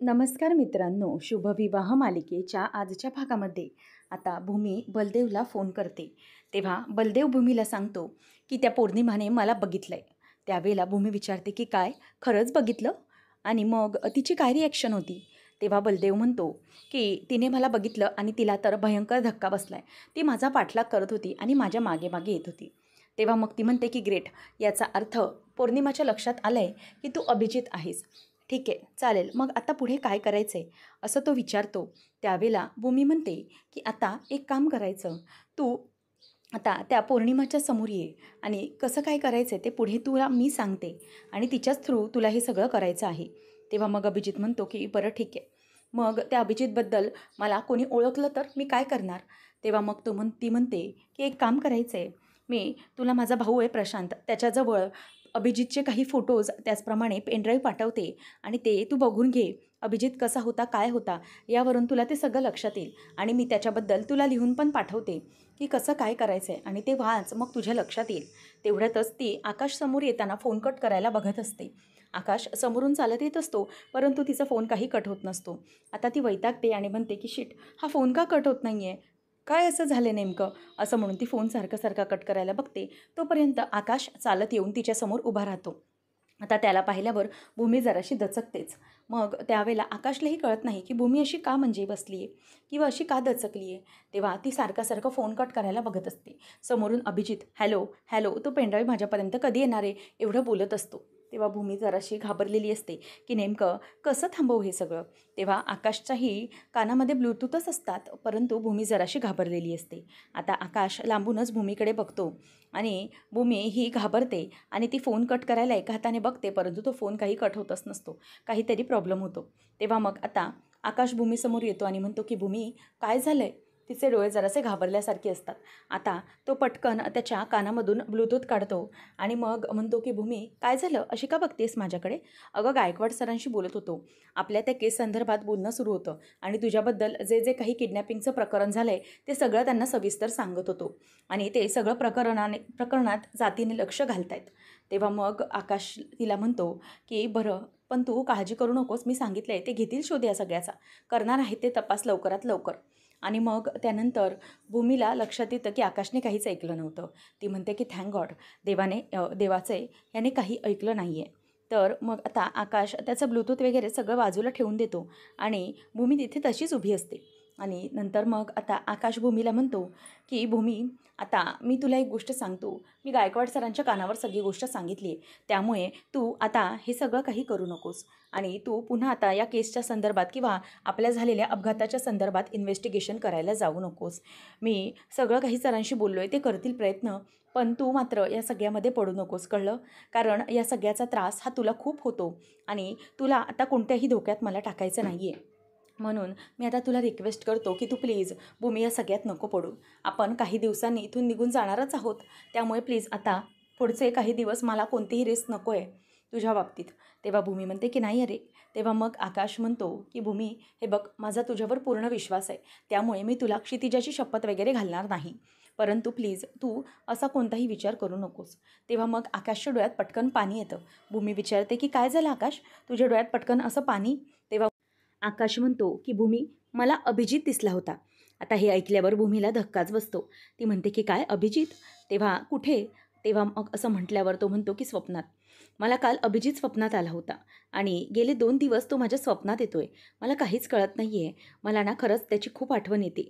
नमस्कार मित्रांनो, शुभविवाह मालिकेच्या आजच्या भागामध्ये आता भूमी बलदेवला फोन करते. तेव्हा बलदेव भूमीला सांगतो की त्या पौर्णिमाने मला बघितलं आहे. त्यावेळेला भूमी विचारते की काय खरंच बघितलं? आणि मग तिची काय रिॲक्शन होती? तेव्हा बलदेव म्हणतो की तिने मला बघितलं आणि तिला तर भयंकर धक्का बसला आहे. ती माझा पाठलाग करत होती आणि माझ्या मागे मागे येत होती. तेव्हा मग ती म्हणते की ग्रेट, याचा अर्थ पौर्णिमाच्या लक्षात आलं आहे की तू अभिजित आहेस. ठीक आहे, चालेल. मग आता पुढे काय करायचं आहे असं तो विचारतो. त्यावेळेला भूमी म्हणते की आता एक काम करायचं, तू आता त्या पौर्णिमाच्या समोर ये आणि कसं काय करायचं आहे ते पुढे तुला मी सांगते आणि तिच्याच थ्रू तुला हे सगळं करायचं आहे. तेव्हा मग अभिजित म्हणतो की बरं ठीक आहे. मग त्या अभिजितबद्दल मला कोणी ओळखलं तर मी काय करणार? तेव्हा मग ती म्हणते की एक काम करायचं आहे, मी तुला माझा भाऊ आहे प्रशांत, त्याच्याजवळ अभिजितचे काही फोटोज त्याचप्रमाणे पेनड्राईव्ह पाठवते आणि ते तू बघून घे. अभिजित कसा होता, काय होता, यावरून तुला ते सगळं लक्षात येईल आणि मी त्याच्याबद्दल तुला लिहून पण पाठवते की कसं काय करायचं आहे आणि ते वाच, मग तुझ्या लक्षात येईल. तेवढ्यातच ती आकाश समोर येताना फोन कट करायला बघत असते. आकाश समोरून चालत येत असतो, परंतु तिचा फोन काही कट होत नसतो. आता ती वैतागते आणि म्हणते की शिट, हा फोन का कट होत नाही आहे? काय असं झालं नेमकं? असं म्हणून ती फोन सारखा कट करायला बघते. तोपर्यंत आकाश चालत येऊन तिच्यासमोर उभा राहतो. आता त्याला पाहिल्यावर भूमी जराशी दचकतेच. मग त्यावेळेला आकाशलाही कळत नाही की भूमी अशी का म्हणजे बसली आहे किंवा अशी का दचकली आहे. तेव्हा ती सारखं फोन कट करायला बघत असते. समोरून अभिजित हॅलो हॅलो, तो पेनड्राईव्ह माझ्यापर्यंत कधी येणार आहे एवढं बोलत असतो. तेव्हा भूमी जराशी घाबरलेली असते की नेमकं कसं थांबवू हे सगळं. तेव्हा आकाशच्याही कानामध्ये ब्लूटूथच असतात, परंतु भूमी जराशी घाबरलेली असते. आता आकाश लांबूनच भूमीकडे बघतो आणि भूमी ही घाबरते आणि ती फोन कट करायला एका हाताने बघते, परंतु तो फोन काही कट होतच नसतो. काहीतरी प्रॉब्लेम होतो. तेव्हा मग आता आकाश भूमीसमोर येतो आणि म्हणतो की भूमी, काय झालं आहे? तिचे डोळे जरासे घाबरल्यासारखे असतात. आता तो पटकन त्याच्या कानामधून ब्लूटूथ काढतो आणि मग म्हणतो की भूमी, काय झालं? अशी का बघतेस माझ्याकडे? अगं, गायकवाड सरांशी बोलत होतो. आपल्या त्या केस संदर्भात बोलणं सुरू होतं आणि तुझ्याबद्दल जे जे काही किडनॅपिंगचं प्रकरण झालं आहे ते सगळं त्यांना सविस्तर सांगत होतो आणि ते सगळं प्रकरणात जातीने लक्ष घालतायत. तेव्हा मग आकाश तिला म्हणतो की बरं, पण तू काळजी करू नकोस, मी सांगितलं आहे ते घेतील शोध या सगळ्याचा, करणार आहे ते तपास लवकरात लवकर. आणि मग त्यानंतर भूमीला लक्षात येतं की आकाशने काहीच ऐकलं नव्हतं. ती म्हणते की थँक गॉड, देवाचे याने काही ऐकलं नाही आहे. तर मग आता आकाश त्याचं ब्लूटूथ वगैरे सगळं बाजूला ठेवून देतो आणि भूमी तिथे तशीच उभी असते. आणि नंतर मग आता आकाश भूमीला म्हणतो की भूमी, आता मी तुला एक गोष्ट सांगतो. मी गायकवाड सरांच्या कानावर सगळी गोष्ट सांगितली आहे, त्यामुळे तू आता हे सगळं काही करू नकोस आणि तू पुन्हा आता या केसच्या संदर्भात किंवा आपल्या झालेल्या अपघाताच्या संदर्भात इन्व्हेस्टिगेशन करायला जाऊ नकोस. मी सगळं काही सरांशी बोललो आहे, ते करतील प्रयत्न, पण तू मात्र या सगळ्यामध्ये पडू नकोस, कळलं? कारण या सगळ्याचा त्रास हा तुला खूप होतो आणि तुला आता कोणत्याही धोक्यात मला टाकायचं नाही आहे. म्हणून मी आता तुला रिक्वेस्ट करतो की तू प्लीज भूमी या सगळ्यात नको पडू. आपण काही दिवसांनी इथून निघून जाणारच आहोत, त्यामुळे प्लीज आता पुढचे काही दिवस मला कोणतीही रिस्क नको आहे तुझ्या बाबतीत. तेव्हा भूमी म्हणते की नाही अरे. तेव्हा मग आकाश म्हणतो की भूमी, हे बघ, माझा तुझ्यावर पूर्ण विश्वास आहे, त्यामुळे मी तुला क्षितिजाची शपथ वगैरे घालणार नाही, परंतु प्लीज तू असा कोणताही विचार करू नकोस. तेव्हा मग आकाशच्या डोळ्यात पटकन पाणी येतं. भूमी विचारते की काय झालं आकाश, तुझ्या डोळ्यात पटकन असं पाणी? तेव्हा आकाश म्हणतो की भूमी, मला अभिजित दिसला होता. आता हे ऐकल्यावर भूमीला धक्काच बसतो. ती म्हणते की काय अभिजित? तेव्हा कुठे? तेव्हा मग असं म्हटल्यावर तो म्हणतो की स्वप्नात. मला काल अभिजित स्वप्नात आला होता आणि गेले 2 दिवस तो माझ्या स्वप्नात येतोय. मला काहीच कळत नाही आहे. मला ना खरंच त्याची खूप आठवण येते.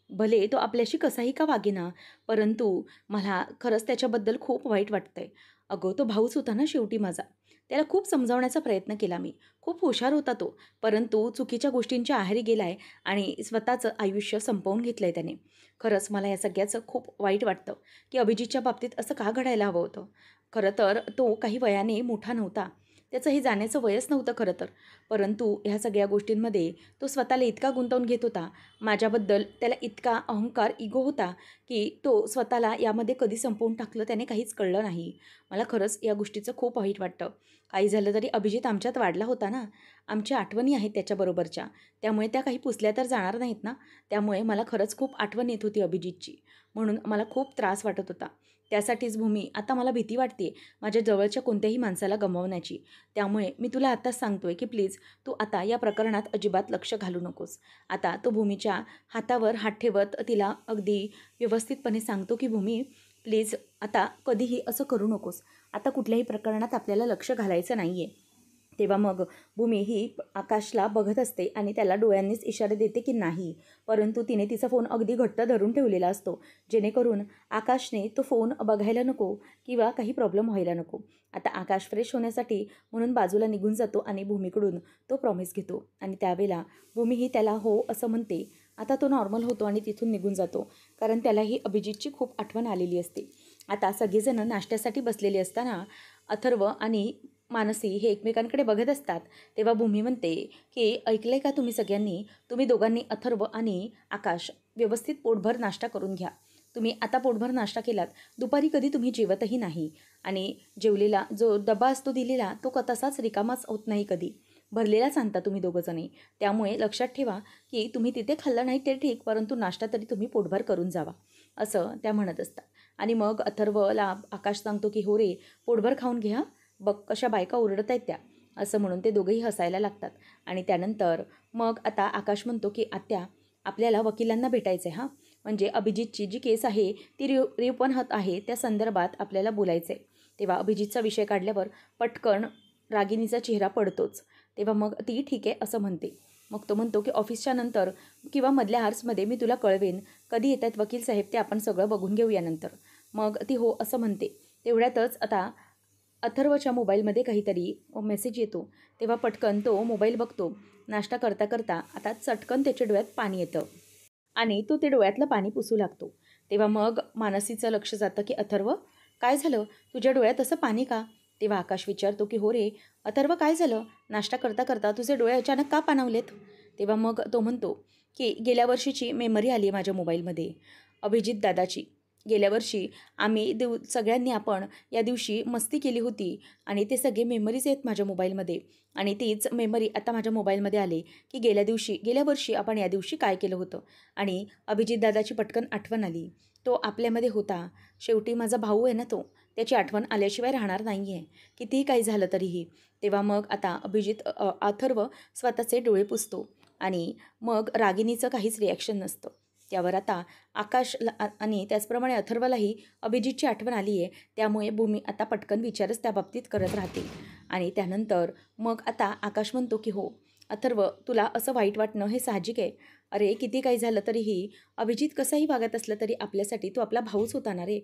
भले तो आपल्याशी कसाही का वागेना, परंतु मला खरंच त्याच्याबद्दल खूप वाईट वाटतंय. अगं, तो भाऊच होता ना शेवटी माझा. त्याला खूप समजावण्याचा प्रयत्न केला मी. खूप हुशार होता तो, परंतु चुकीच्या गोष्टींच्या आहारी गेला आहे आणि स्वतःचं आयुष्य संपवून घेतलं आहे त्याने. खरंच मला या सगळ्याचं खूप वाईट वाटतं की अभिजितच्या बाबतीत असं का घडायला हवं होतं. खरं तर तो काही वयाने मोठा नव्हता, त्याचं हे जाण्याचं वयच नव्हतं खरं तर, परंतु ह्या सगळ्या गोष्टींमध्ये तो स्वतःला इतका गुंतवून घेत होता. माझ्याबद्दल त्याला इतका अहंकार, इगो होता की तो स्वतःला यामध्ये कधी संपवून टाकलं त्याने काहीच कळलं नाही. मला खरंच या गोष्टीचं खूप वाईट वाटतं. काही झालं तरी अभिजित आमच्यात वाढला होता ना, आमच्या आठवणी आहेत त्याच्याबरोबरच्या, त्यामुळे त्या काही पुसल्या तर जाणार नाहीत ना. त्यामुळे मला खरंच खूप आठवण येत होती अभिजितची, म्हणून मला खूप त्रास वाटत होता. त्यासाठीच भूमी आता मला भीती वाटते माझ्या जवळच्या कोणत्याही माणसाला गमावण्याची. त्यामुळे मी तुला आत्ताच सांगतोय की प्लीज तू आता या प्रकरणात अजिबात लक्ष घालू नकोस. आता तो भूमीच्या हातावर हात ठेवत तिला अगदी व्यवस्थितपणे सांगतो की भूमी प्लीज आता कधीही असं करू नकोस. आता कुठल्याही प्रकरणात आपल्याला लक्ष घालायचं नाही आहे. तेव्हा मग भूमी ही आकाशला बघत असते आणि त्याला डोळ्यांनीच इशारे देते की नाही. परंतु तिने तिचा फोन अगदी घट्ट धरून ठेवलेला असतो, जेणेकरून आकाशने तो फोन बघायला नको किंवा काही प्रॉब्लेम व्हायला नको. आता आकाश फ्रेश होण्यासाठी म्हणून बाजूला निघून जातो आणि भूमीकडून तो प्रॉमिस घेतो. आणि त्यावेळेला भूमी ही त्याला हो असं म्हणते. आता तो नॉर्मल होतो आणि तिथून निघून जातो, कारण त्यालाही अभिजितची खूप आठवण आलेली असते. आता सगळेजण नाश्त्यासाठी बसलेले असताना अथर्व आणि मानसी हे एकमेकांकडे बघत असतात. तेव्हा भूमी म्हणते की ऐकलंय का तुम्ही सगळ्यांनी, तुम्ही दोघांनी अथर्व आणि आकाश व्यवस्थित पोटभर नाश्ता करून घ्या. तुम्ही आता पोटभर नाश्ता केलात, दुपारी कधी तुम्ही जेवतही नाही आणि जेवलेला जो डबा असतो दिलेला तो तसाच रिकामाच होत नाही, कधी भरलेलाच आणता तुम्ही दोघंजणी. त्यामुळे लक्षात ठेवा की तुम्ही तिथे खाल्लं नाही ते ठीक, परंतु नाश्ता तरी तुम्ही पोटभर करून जावा, असं त्या म्हणत असतात. आणि मग अथर्वला आकाश सांगतो की हो रे, पोटभर खाऊन घ्या, बघ कशा बायका ओरडत आहेत त्या, असं म्हणून ते दोघंही हसायला लागतात. आणि त्यानंतर मग आता आकाश म्हणतो की आत्या, आपल्याला वकिलांना भेटायचं आहे हां, म्हणजे अभिजितची जी केस आहे ती रिओपन होत आहे त्या संदर्भात आपल्याला बोलायचं आहे. तेव्हा अभिजितचा विषय काढल्यावर पटकन रागिणीचा चेहरा पडतोच. तेव्हा मग ती ठीक आहे असं म्हणते. मग तो म्हणतो की ऑफिसच्या नंतर किंवा मधल्या आर्समध्ये मी तुला कळवेन कधी येत आहेत वकील साहेब, ते आपण सगळं बघून घेऊया नंतर. मग ती हो असं म्हणते. तेवढ्यातच आता अथर्वच्या मोबाईलमध्ये काहीतरी मेसेज येतो. तेव्हा पटकन तो मोबाईल बघतो. नाश्ता करता करता आता चटकन त्याच्या डोळ्यात पाणी येतं आणि तो ते डोळ्यातलं पाणी पुसू लागतो. तेव्हा मग मानसीचं लक्ष जातं की अथर्व काय झालं, तुझ्या डोळ्यात असं पाणी का? तेव्हा आकाश विचारतो की हो रे अथर्व, काय झालं, नाश्ता करता करता तुझे डोळे अचानक का पाणावलेत? तेव्हा मग तो म्हणतो की गेल्या वर्षीची मेमरी आली आहे माझ्या मोबाईलमध्ये, अभिजित दादाची. गेल्या वर्षी आम्ही सगळ्यांनी आपण या दिवशी मस्ती केली होती आणि ते सगळे मेमरीज आहेत माझ्या मोबाईलमध्ये. आणि तीच मेमरी आता माझ्या मोबाईलमध्ये आले की गेल्या वर्षी आपण या दिवशी काय केलं होतं. आणि अभिजितदादाची पटकन आठवण आली. तो आपल्यामध्ये होता, शेवटी माझा भाऊ आहे ना तो, त्याची आठवण आल्याशिवाय राहणार नाही आहे, कितीही काही झालं तरीही. तेव्हा मग आता अथर्व स्वतःचे डोळे पुसतो आणि मग रागिणीचं काहीच रिॲक्शन नसतं. त्यावर आता आकाशला आणि त्याचप्रमाणे अथर्वलाही अभिजितची आठवण आली आहे. त्यामुळे भूमी आता पटकन विचारच त्या बाबतीत करत राहते. आणि त्यानंतर मग आता आकाश म्हणतो की हो अथर्व, तुला असं वाईट वाटणं हे साहजिक आहे. अरे किती काही झालं तरीही अभिजित कसाही वागत असलं तरी आपल्यासाठी तो आपला भाऊच होता ना रे.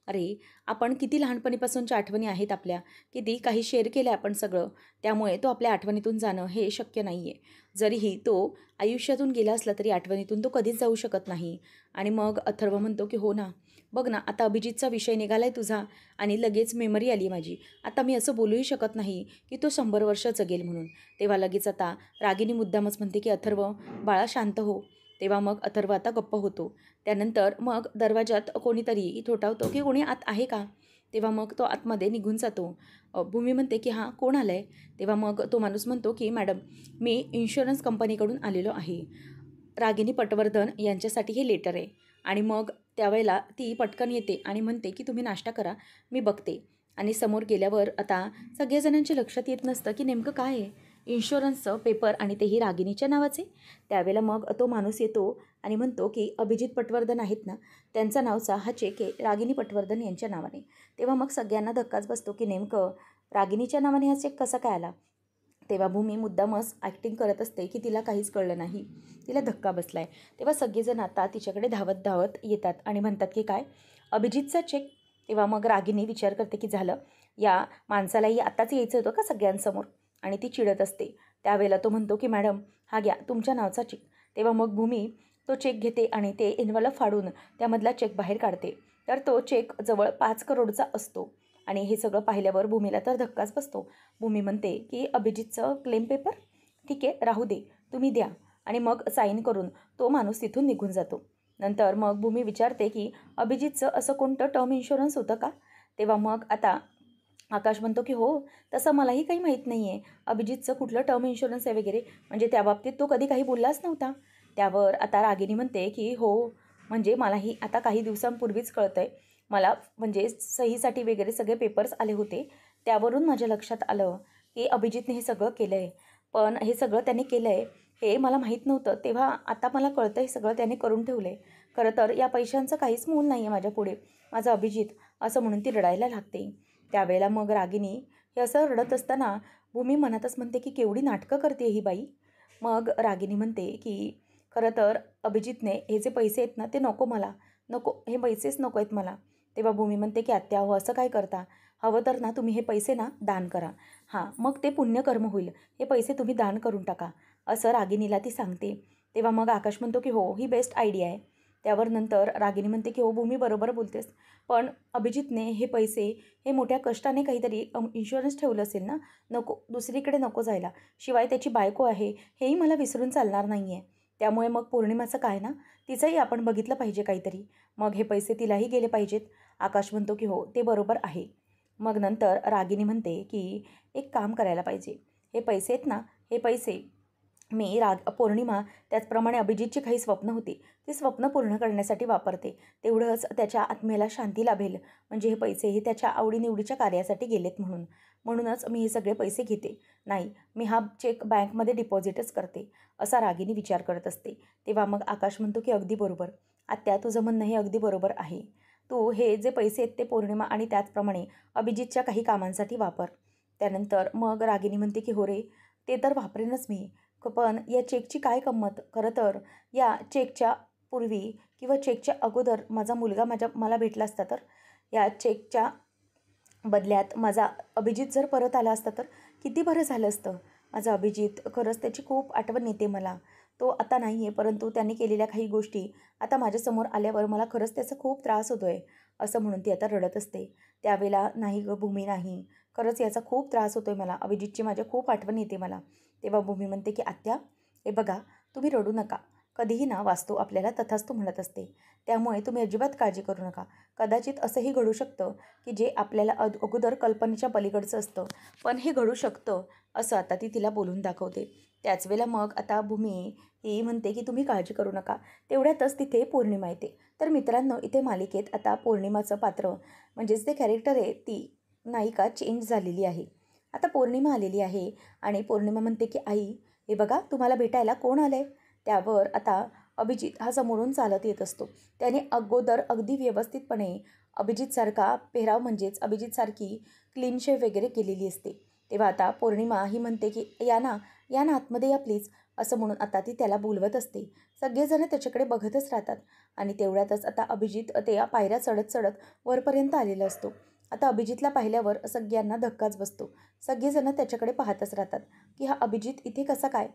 अरे आपण किती लहानपणीपासूनच्या आठवणी आहेत आपल्या, किती काही शेअर केलं आपण सगळं. त्यामुळे तो आपल्या आठवणीतून जाणं हे शक्य नाही आहे. जरीही तो आयुष्यातून गेला असला तरी आठवणीतून तो कधीच जाऊ शकत नाही. आणि मग अथर्व म्हणतो की हो ना, बघ ना आता अभिजितचा विषय निघाला आहे तुझा आणि लगेच मेमरी आली माझी. आता मी असं बोलूही शकत नाही की तो 100 वर्ष जगेल म्हणून. तेव्हा लगेच आता रागिनी मुद्दामच म्हणते की अथर्व बाळा शांत हो. तेव्हा मग अथर्व आता गप्प होतो. त्यानंतर मग दरवाजात कोणीतरी ठोठावतो की कोणी आत आहे का? तेव्हा मग तो आतमध्ये निघून जातो. भूमी म्हणते की हां कोण आलं आहे? तेव्हा मग तो माणूस म्हणतो की मॅडम, मी इन्शुरन्स कंपनीकडून आलेलो आहे, रागिनी पटवर्धन यांच्यासाठी हे लेटर आहे. आणि मग त्यावेळेला ती पटकन येते आणि म्हणते की तुम्ही नाश्ता करा, मी बघते. आणि समोर गेल्यावर आता सगळ्याजणांच्या लक्षात येत नसतं की नेमकं काय आहे. इन्शुरन्सचं पेपर आणि तेही रागिनीच्या नावाचे. त्यावेळेला मग तो माणूस येतो आणि म्हणतो की अभिजित पटवर्धन आहेत ना, त्यांचा नावचा हा चेक आहे रागिनी पटवर्धन यांच्या नावाने. तेव्हा मग सगळ्यांना धक्काच बसतो की नेमकं रागिनीच्या नावाने हा चेक कसा काय आला. तेव्हा भूमी मुद्दामच ॲक्टिंग करत असते की तिला काहीच कळलं नाही, तिला धक्का बसला आहे. तेव्हा सगळेजण आता तिच्याकडे धावत धावत येतात आणि म्हणतात की काय, अभिजितचा चेक? तेव्हा मग रागिनी विचार करते की झालं, या माणसालाही आत्ताच यायचं होतं का सगळ्यांसमोर, आणि ती चिडत असते. त्यावेळेला तो म्हणतो की मॅडम हा घ्या तुमच्या नावचा चेक. तेव्हा मग भूमी तो चेक घेते आणि ते एन्व्हलप फाडून त्यामधला चेक बाहेर काढते. तर तो चेक जवळ 5 करोडचा असतो. आणि हे सगळं पाहिल्यावर भूमीला तर धक्काच बसतो. भूमी म्हणते की अभिजितचं क्लेम पेपर ठीक आहे राहू दे, तुम्ही द्या. आणि मग साईन करून तो माणूस तिथून निघून जातो. नंतर मग भूमी विचारते की अभिजितचं असं कोणतं टर्म इन्शुरन्स होतं का? तेव्हा मग आता आकाश म्हणतो की हो, तसं मलाही काही माहीत नाही आहे अभिजितचं कुठलं टर्म इन्शुरन्स आहे वगैरे, म्हणजे त्या बाबतीत तो कधी काही बोललाच नव्हता. त्यावर आता रागिनी म्हणते की हो, म्हणजे मलाही आता काही दिवसांपूर्वीच कळतं आहे मला म्हणजे सहीसाठी वगैरे सगळे पेपर्स आले होते. त्यावरून माझ्या लक्षात आलं की अभिजितने हे सगळं केलं आहे. पण हे सगळं त्याने केलं आहे हे मला माहीत नव्हतं. तेव्हा आता मला कळतं हे सगळं त्याने करून ठेवलं आहे. खरं तर या पैशांचं काहीच मोल नाही आहे माझ्यापुढे. माझा अभिजित असं म्हणून ती रडायला लागते. त्यावेळेला मग रागिनी हे असं रडत असताना भूमी मनातच म्हणते की केवढी नाटकं करते ही बाई. मग रागिनी म्हणते की खरं तर अभिजितने हे जे पैसे आहेत ना ते नको मला, नको हे पैसेच नको आहेत मला. तेव्हा भूमी म्हणते की आत्या हो असं काय करता, हवं तर ना तुम्ही हे पैसे ना दान करा. हां मग ते पुण्यकर्म होईल, हे पैसे तुम्ही दान करून टाका असं रागिनीला ती सांगते. तेव्हा मग आकाश म्हणतो की हो ही बेस्ट आयडिया आहे. त्यावर नंतर रागिनी म्हणते की हो भूमी बरोबर बोलतेस, पण अभिजितने हे पैसे हे मोठ्या कष्टाने काहीतरी इन्शुरन्स ठेवलं असेल ना, नको दुसरीकडे नको जायला. शिवाय त्याची बायको आहे हेही मला विसरून चालणार नाही आहे. त्यामुळे मग पौर्णिमाचं काय ना, तिचंही आपण बघितलं पाहिजे काहीतरी. मग हे पैसे तिलाही गेले पाहिजेत. आकाश म्हणतो की हो ते बरोबर आहे. मग नंतर रागिनी म्हणते की एक काम करायला पाहिजे. हे पैसे आहेत ना, हे पैसे मी पौर्णिमा त्याचप्रमाणे अभिजितची काही स्वप्न होती, ती स्वप्न पूर्ण करण्यासाठी वापरते. तेवढंच त्याच्या आत्मेला शांती लाभेल. म्हणजे हे पैसे हे त्याच्या आवडीनिवडीच्या कार्यासाठी गेलेत म्हणून. म्हणूनच मी हे सगळे पैसे घेते. नाही, मी हा चेक बँकमध्ये डिपॉझिटच करते, असा रागिनी विचार करत असते. तेव्हा मग आकाश म्हणतो की अगदी बरोबर. आत्या तुझं म्हणणं हे अगदी बरोबर आहे. तू हे जे पैसे आहेत ते पौर्णिमा आणि त्याचप्रमाणे अभिजितच्या काही कामांसाठी वापर. त्यानंतर मग रागिनी म्हणते की हो रे, ते तर वापरेनच मी. पण या चेकची काय गंमत? खरं तर या चेकच्या पूर्वी किंवा चेकच्या अगोदर माझा मुलगा मला भेटला असता तर, या चेकच्या बदल्यात माझा अभिजित जर परत आला असता तर किती बरं झालं असतं. माझा अभिजित खरंच त्याची खूप आठवण येते मला. तो आता नाही आहे, परंतु त्याने केलेल्या काही गोष्टी आता माझ्यासमोर आल्यावर मला खरंच त्याचा खूप त्रास होतो आहे, असं म्हणून ती आता रडत असते. त्यावेळेला नाही गं भूमी नाही, खरंच याचा खूप त्रास होतो आहे मला, अभिजितची माझ्या खूप आठवण येते मला. तेव्हा भूमी म्हणते की आत्या हे बघा, तुम्ही रडू नका. कधीही ना वास्तू आपल्याला तथास्तू म्हणत असते. त्यामुळे तुम्ही अजिबात काळजी करू नका. कदाचित असंही घडू शकतं की जे आपल्याला अगोदर कल्पनेच्या पलीकडचं असतं, पण हे घडू शकतं असं आता ती तिला बोलून दाखवते. त्याच वेळेला मग आता भूमी ही म्हणते की तुम्ही काळजी करू नका. तेवढ्यातच तिथे पौर्णिमा येते. तर मित्रांनो इथे मालिकेत आता पौर्णिमाचं पात्र म्हणजेच ते कॅरेक्टर आहे ती नायिका चेंज झालेली आहे. आता पौर्णिमा आलेली आहे आणि पौर्णिमा म्हणते की आई हे बघा तुम्हाला भेटायला कोण आलं आहे. त्यावर आता अभिजित हा समोरून चालत येत असतो. त्याने अगोदर अगदी व्यवस्थितपणे अभिजितसारखा पेहराव म्हणजेच अभिजितसारखी क्लीन शेव वगैरे केलेली असते. तेव्हा आता पौर्णिमा ही म्हणते की या ना आतमध्ये या प्लीज, असं म्हणून आता ती त्याला बोलवत असते. सगळेजण त्याच्याकडे बघतच राहतात आणि तेवढ्यातच आता अभिजित त्या पायऱ्या चढत चढत वरपर्यंत आलेला असतो. आता अभिजितला पाहिल्यावर सगळ्यांना धक्काच बसतो. सगळेजण त्याच्याकडे पाहतच राहतात की हा अभिजित इथे कसा काय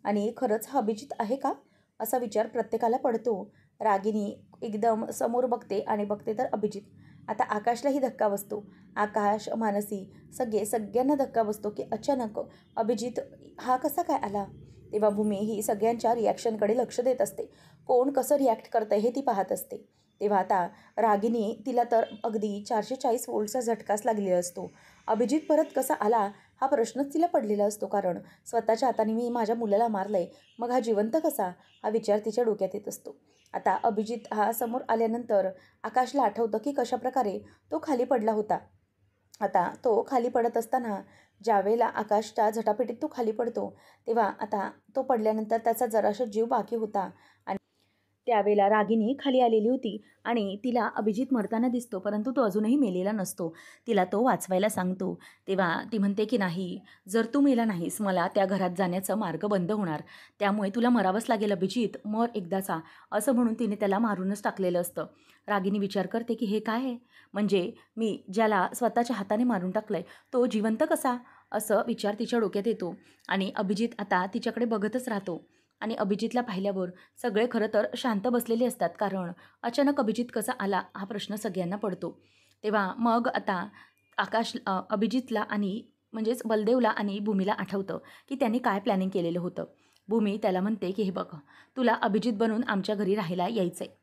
आणि खरंच हा अभिजित आहे का, असा विचार प्रत्येकाला पडतो. रागिनी एकदम समोर बघते आणि बघते तर अभिजित. आता आकाशलाही धक्का बसतो. आकाश, मानसी सगळ्यांना धक्का बसतो की अचानक अभिजित हा कसा काय आला. तेव्हा भूमी ही सगळ्यांच्या रिॲक्शनकडे लक्ष देत असते. कोण कसं रिॲक्ट करतं हे ती पाहत असते. तेव्हा आता रागिनी तिला तर अगदी 440 वोल्टचा झटकाच लागलेला असतो. अभिजित परत कसा आला हा प्रश्नच तिला पडलेला असतो. कारण स्वतःच्या हाताने मी माझ्या मुलाला मारलं आहे, मग हा जिवंत कसा, हा विचार तिच्या डोक्यात येत असतो. आता अभिजित हा समोर आल्यानंतर आकाशला आठवतं की कशाप्रकारे तो खाली पडला होता. आता तो खाली पडत असताना ज्यावेळेला आकाशच्या झटापटीत तो खाली पडतो, तेव्हा आता तो पडल्यानंतर त्याचा जरासा जीव बाकी होता आणि त्यावेळेला रागिनी खाली आलेली होती आणि तिला अभिजित मरताना दिसतो, परंतु तो अजूनही मेलेला नसतो. तिला तो वाचवायला सांगतो. तेव्हा ती म्हणते की नाही, जर तू मेला नाहीस मला त्या घरात जाण्याचा मार्ग बंद होणार, त्यामुळे तुला मरावंच लागेल अभिजित, मर एकदाचा, असं म्हणून तिने त्याला मारूनच टाकलेलं असतं. रागिनी विचार करते की हे काय आहे, म्हणजे मी ज्याला स्वतःच्या हाताने मारून टाकलं आहे तो जिवंत कसा, असं विचार तिच्या डोक्यात येतो. आणि अभिजित आता तिच्याकडे बघतच राहतो आणि अभिजितला पाहिल्यावर सगळे खरं तर शांत बसलेले असतात, कारण अचानक अभिजित कसा आला हा प्रश्न सगळ्यांना पडतो. तेव्हा मग आता अभिजितला आणि म्हणजेच बलदेवला आणि भूमीला आठवतं की त्यांनी काय प्लॅनिंग केलेलं होतं. भूमी त्याला म्हणते की हे बघ, तुला अभिजित बनून आमच्या घरी राहायला यायचं आहे.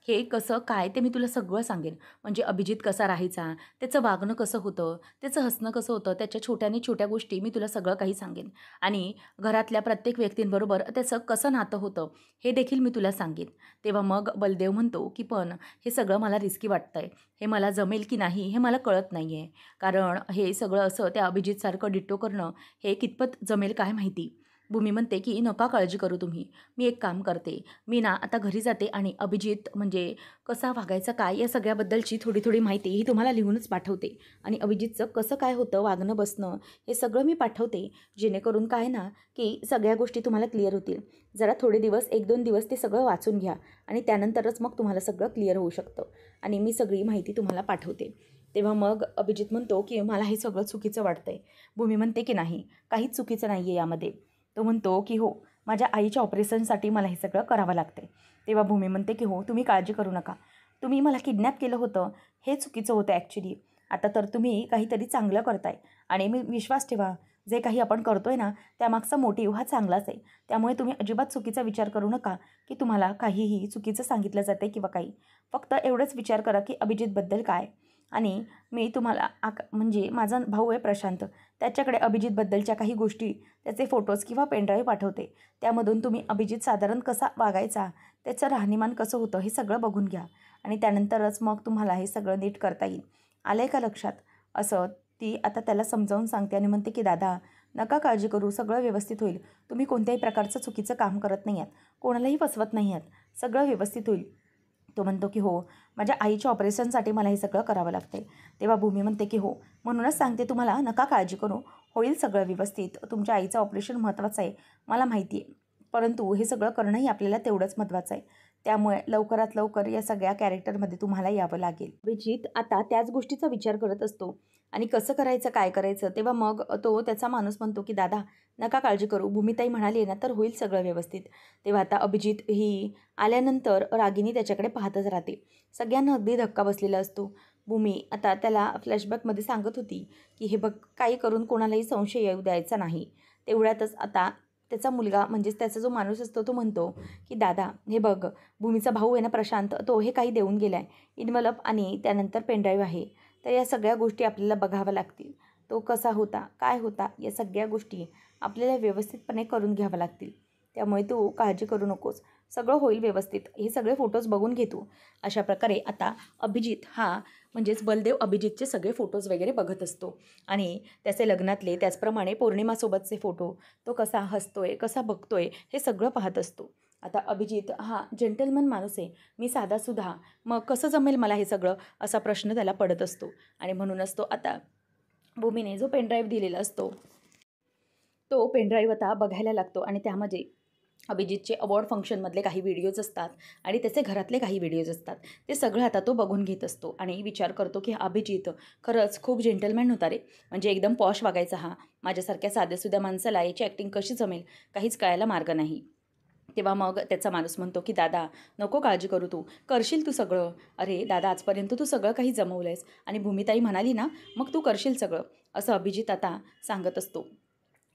हे कसं काय ते मी तुला सगळं सांगेन. म्हणजे अभिजित कसा राहायचा, त्याचं वागणं कसं होतं, त्याचं हसणं कसं होतं, त्याच्या छोट्याने छोट्या गोष्टी मी तुला सगळं काही सांगेन. आणि घरातल्या प्रत्येक व्यक्तींबरोबर त्याचं कसं नातं होतं, हे देखील मी तुला सांगेन. तेव्हा मग बलदेव म्हणतो, की "पण हे सगळं मला रिस्की वाटतंय. हे मला जमेल की नाही हे मला कळत नाही आहे. कारण हे सगळं असं त्या अभिजितसारखं डिट्टो करणं हे कितपत जमेल काय माहिती." भूमी म्हणते, की "नका काळजी करू तुम्ही. मी एक काम करते. मी ना आता घरी जाते आणि अभिजित म्हणजे कसा वागायचा काय या सगळ्याबद्दलची थोडी माहिती ही तुम्हाला लिहूनच पाठवते. आणि अभिजितचं कसं काय होतं वागणं बसणं हे सगळं मी पाठवते. जेणेकरून काय ना की सगळ्या गोष्टी तुम्हाला क्लिअर होतील. जरा थोडे दिवस 1-2 दिवस ते सगळं वाचून घ्या आणि त्यानंतरच मग तुम्हाला सगळं क्लिअर होऊ शकतं. आणि मी सगळी माहिती तुम्हाला पाठवते." तेव्हा मग अभिजित म्हणतो, की "मला हे सगळं चुकीचं वाटतंय." भूमी म्हणते, की "नाही, काहीच चुकीचं नाही आहे यामध्ये." तो म्हणतो, की "हो, माझ्या आईच्या ऑपरेशनसाठी मला हे सगळं करावं लागतं." तेव्हा भूमी म्हणते, की "हो, तुम्ही काळजी करू नका. तुम्ही मला किडनॅप केलं होतं, हे चुकीचं होतं ॲक्च्युली. आता तर तुम्ही काहीतरी चांगलं करताय आणि मी विश्वास ठेवा, जे काही आपण करतोय ना, त्यामागचा मोटिव्ह हा चांगलाच आहे. त्यामुळे तुम्ही अजिबात चुकीचा विचार करू नका, की तुम्हाला काहीही चुकीचं सांगितलं जातं किंवा काही. फक्त एवढंच विचार करा, की अभिजितबद्दल काय आणि मी तुम्हाला म्हणजे माझा भाऊ आहे प्रशांत, त्याच्याकडे अभिजितबद्दलच्या काही गोष्टी, त्याचे फोटोज किंवा पेनड्राईव्ह पाठवते. त्यामधून तुम्ही अभिजित साधारण कसा वागायचा, त्याचं राहणीमान कसं होतं हे सगळं बघून घ्या आणि त्यानंतरच मग तुम्हाला हे सगळं नीट करता येईल. आलं आहे का लक्षात?" असं ती आता त्याला समजावून सांगते आणि म्हणते, की "दादा, नका काळजी करू. सगळं व्यवस्थित होईल. तुम्ही कोणत्याही प्रकारचं चुकीचं काम करत नाही आहात. कोणालाही फसवत नाही आहात. सगळं व्यवस्थित होईल." तो म्हणतो, की "हो, माझ्या आईच्या ऑपरेशनसाठी मला हे सगळं करावं लागतंय." तेव्हा भूमी म्हणते, की "हो, म्हणूनच सांगते तुम्हाला नका काळजी करू. होईल सगळं व्यवस्थित. तुमच्या आईचं ऑपरेशन महत्त्वाचं आहे, मला माहिती आहे. परंतु हे सगळं करणंही आपल्याला तेवढंच महत्त्वाचं आहे. त्यामुळे लवकरात लवकर या सगळ्या कॅरेक्टरमध्ये तुम्हाला यावं लागेल." अभिजित आता त्याच गोष्टीचा विचार करत असतो आणि कसं करायचं, काय करायचं. तेव्हा मग तो त्याचा माणूस म्हणतो, की "दादा, नका काळजी करू. भूमिताई म्हणाली ना, तर होईल सगळं व्यवस्थित." तेव्हा आता अभिजित ही आल्यानंतर रागिनी त्याच्याकडे पाहतच राहते. सगळ्यांना अगदी धक्का बसलेला असतो. भूमी आता त्याला फ्लॅशबॅकमध्ये सांगत होती, की "हे बघ, काही करून कोणालाही संशय येऊ द्यायचा नाही." तेवढ्यातच आता त्याचा मुलगा म्हणजेच त्याचा जो माणूस असतो तो म्हणतो, की "दादा, हे बघ, भूमीचा भाऊ आहे ना प्रशांत, तो हे काही देऊन गेला आहे. इन्व्हलप आणि त्यानंतर पेनड्राईव्ह आहे. तर या सगळ्या गोष्टी आपल्याला बघाव्या लागतील. तो कसा होता, काय होता, या सगळ्या गोष्टी आपल्याला व्यवस्थितपणे करून घ्याव्या लागतील. त्यामुळे तू काळजी करू नकोस. सगळं होईल व्यवस्थित. हे सगळे फोटोज बघून घे तू." अशा प्रकारे आता अभिजित हा म्हणजेच बलदेव अभिजितचे सगळे फोटोज वगैरे बघत असतो आणि त्याचे लग्नातले त्याचप्रमाणे पौर्णिमासोबतचे फोटो, तो कसा हसतोय, कसा बघतोय, हे सगळं पाहत असतो. आता अभिजित हा जेंटलमन माणूस आहे. मी साधासुधा, मग कसं जमेल मला हे सगळं, असा प्रश्न त्याला पडत असतो. आणि म्हणूनच तो आता भूमीने जो पेनड्राईव्ह दिलेला असतो, तो पेनड्राईव्ह आता बघायला लागतो आणि त्यामध्ये अभिजितचे अवॉर्ड फंक्शनमधले काही व्हिडिओज असतात आणि त्याचे घरातले काही व्हिडिओज असतात. ते सगळं आता तो बघून घेत असतो आणि विचार करतो, की अभिजित खरंच खूप जेंटलमॅन होता रे. म्हणजे एकदम पॉश वागायचा हा. माझ्यासारख्या साध्यासुध्या माणसाला याची ॲक्टिंग कशी जमेल, काहीच कळायला मार्ग नाही. तेव्हा मग त्याचा माणूस म्हणतो, की "दादा, नको काळजी करू तू. करशील तू सगळं. अरे दादा, आजपर्यंत तू सगळं काही जमवलंयस आणि भूमिताई म्हणाली ना, मग तू करशील सगळं." असं अभिजित आता सांगत असतो.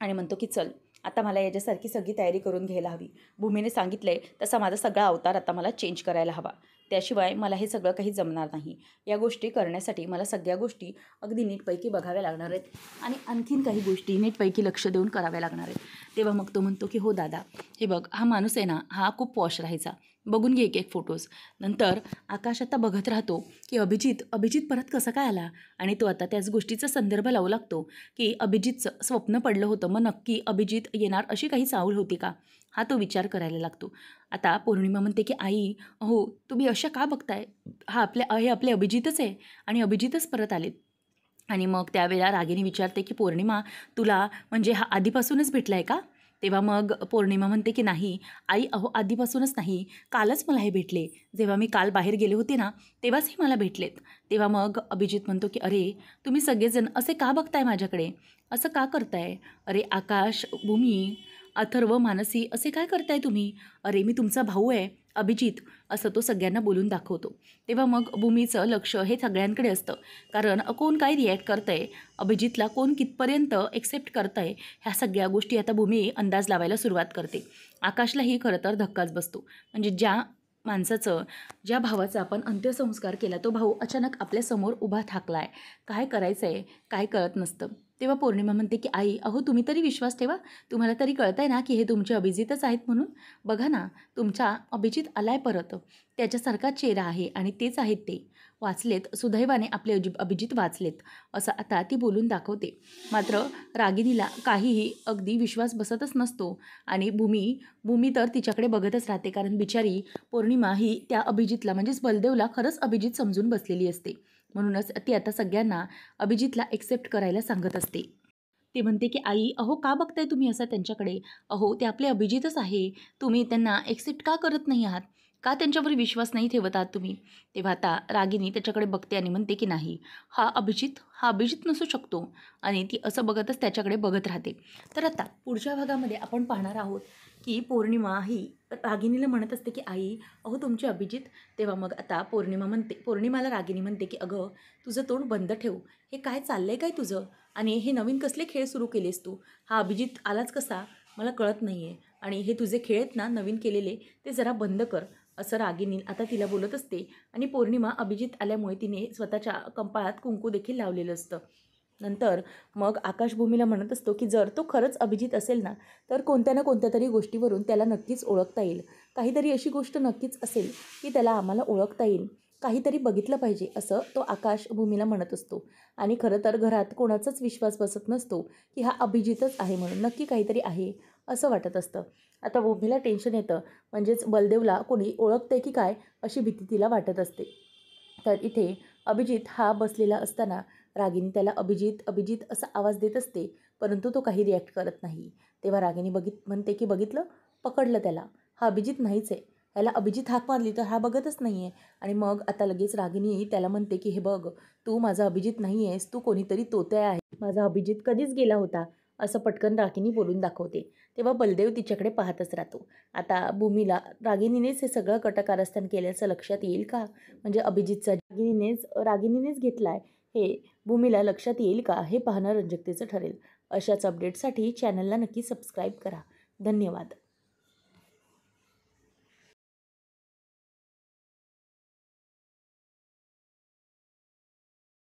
आणि म्हणतो, की "चल, आता मला याच्यासारखी सगळी तयारी करून घ्यायला हवी. भूमीने सांगितलंय तसा माझा सगळा अवतार आता मला चेंज करायला हवा. त्याशिवाय मला हे सगळं काही जमणार नाही. या गोष्टी करण्यासाठी मला सगळ्या गोष्टी अगदी नीटपैकी बघाव्या लागणार आहेत आणि आणखीन काही गोष्टी नीटपैकी लक्ष देऊन कराव्या लागणार आहेत." तेव्हा मग तो म्हणतो, की "हो दादा, हे बघ, हा माणूस आहे ना, हा खूप पॉश राहायचा. बघून घे एक-एक फोटोज." नंतर आकाश आता बघत राहतो, की अभिजित परत कसा काय आला आणि तो आता त्याच गोष्टीचा संदर्भ लावू लागतो, की अभिजितचं स्वप्न पडलं होतं. मग नक्की अभिजित येणार अशी काही चाहूल होती का? हा तो विचार करायला लागतो. आता पौर्णिमा म्हणते, की "आई, अहो, तुम्ही अशा का बघताय? हे आपले अभिजितच आहे आणि अभिजितच परत आलेत." आणि मग त्यावेळेला रागिनी विचारते, की "पौर्णिमा, तुला म्हणजे हा आधीपासूनच भेटला आहे का?" तेव्हा मग पौर्णिमा म्हणते, की "नाही आई, अहो आधीपासूनच नाही, कालच मला हे भेटले. जेव्हा मी काल बाहेर गेले होते ना, तेव्हाच हे मला भेटलेत." तेव्हा मग अभिजित म्हणतो, की "अरे, तुम्ही सगळेजण असे का बघताय माझ्याकडे? असं का करताय? अरे आकाश, भूमी, अथर्व, मानसी, असे काय करताय तुम्ही? अरे, मी तुमचा भाऊ आहे अभिजित." असं तो सगळ्यांना बोलून दाखवतो. तेव्हा मग भूमीचं लक्ष हे सगळ्यांकडे असतं. कारण कोण काय रिॲक्ट करतंय, अभिजितला कोण कितपर्यंत एक्सेप्ट करतंय, ह्या सगळ्या गोष्टी आता भूमी अंदाज लावायला सुरुवात करते. आकाशलाही खरं तर धक्काच बसतो. म्हणजे ज्या माणसाचं, ज्या भावाचा आपण अंत्यसंस्कार केला तो भाऊ अचानक आपल्यासमोर उभा ठाकलाय. काय करायचं आहे काय कळत नसतं. तेव्हा पौर्णिमा म्हणते की आई अहो तुम्ही तरी विश्वास ठेवा. तुम्हाला तरी कळत आहे ना की हे तुमचे अभिजितच आहेत म्हणून. बघा ना तुमचा अभिजित आलाय परत. त्याच्यासारखा चेहरा आहे आणि तेच आहेत ते. वाचलेत सुदैवाने आपले अभिजित वाचलेत असं आता ती बोलून दाखवते. मात्र रागिणीला काहीही अगदी विश्वास बसतच नसतो आणि भूमी तर तिच्याकडे बघतच राहते. कारण बिचारी पौर्णिमा ही त्या अभिजितला म्हणजेच बलदेवला खरंच अभिजित समजून बसलेली असते. म्हणूनच ती आता सगळ्यांना अभिजितला एक्सेप्ट करायला सांगत असते. ती म्हणते की आई अहो का बघताय तुम्ही असं त्यांच्याकडे. अहो ते आपले अभिजितच आहे. तुम्ही त्यांना एक्सेप्ट का करत नाही आहात. का त्यांच्यावर विश्वास नाही ठेवत आहात तुम्ही. तेव्हा आता रागिनी त्याच्याकडे बघते आणि म्हणते की नाही हा अभिजित नसू शकतो. आणि ती असं बघतच त्याच्याकडे बघत राहते. तर आता पुढच्या भागामध्ये आपण पाहणार आहोत की पौर्णिमा ही रागिनीला म्हणत असते की आई अहो तुमचे अभिजित. तेव्हा मग आता पौर्णिमाला रागिनी म्हणते की अगं तुझं तोंड बंद ठेव. हे काय चाललंय काय तुझं. आणि हे नवीन कसले खेळ सुरू केलेस तू. हा अभिजित आलाच कसा मला कळत नाही आहे. आणि हे तुझे खेळ आहेत ना नवीन केलेले ते जरा बंद कर. असं रागिनी आता तिला बोलत असते. आणि पौर्णिमा अभिजित आल्यामुळे तिने स्वतःच्या कपाळात कुंकू देखील लावलेलं असतं. नंतर मग आकाश भूमीला म्हणत असतो की जर तो खरंच अभिजित असेल ना तर कोणत्या ना कोणत्या तरी गोष्टीवरून त्याला नक्कीच ओळखता येईल. काहीतरी अशी गोष्ट नक्कीच असेल की त्याला आम्हाला ओळखता येईल. काहीतरी बघितलं पाहिजे असं तो आकाश भूमीला म्हणत असतो. आणि खरं तर घरात कोणाचाच विश्वास बसत नसतो की हा अभिजितच आहे म्हणून. नक्की काहीतरी आहे असं वाटत असतं. आता भूमीला टेन्शन येतं. म्हणजेच बलदेवला कोणी ओळखते की काय अशी भीती तिला वाटत असते. तर इथे अभिजित हा बसलेला असताना रागिनी त्याला अभिजित असा आवाज देत असते. परंतु तो काही रिॲक्ट करत नाही. तेव्हा रागिनी म्हणते की बघितलं पकडलं त्याला. हा अभिजित नाहीच आहे. ह्याला अभिजित हाक मारली तर हा बघतच नाही आहे. आणि मग आता लगेच रागिनी त्याला म्हणते की हे बघ तू माझा अभिजित नाही आहेस. तू कोणीतरी तोत्या आहे. माझा अभिजित कधीच गेला होता असं पटकन रागिनी बोलून दाखवते. तेव्हा बलदेव तिच्याकडे पाहतच राहतो. आता भूमीला रागिनीनेच हे सगळं कटकारस्थान केल्याचं लक्षात येईल का. म्हणजे अभिजितचा रागिनीनेच घेतला आहे हे भूमीला लक्षात येईल का हे पाहणं रंजकतेचं ठरेल. अशाच अपडेटसाठी चॅनलला नक्की सबस्क्राईब करा. धन्यवाद.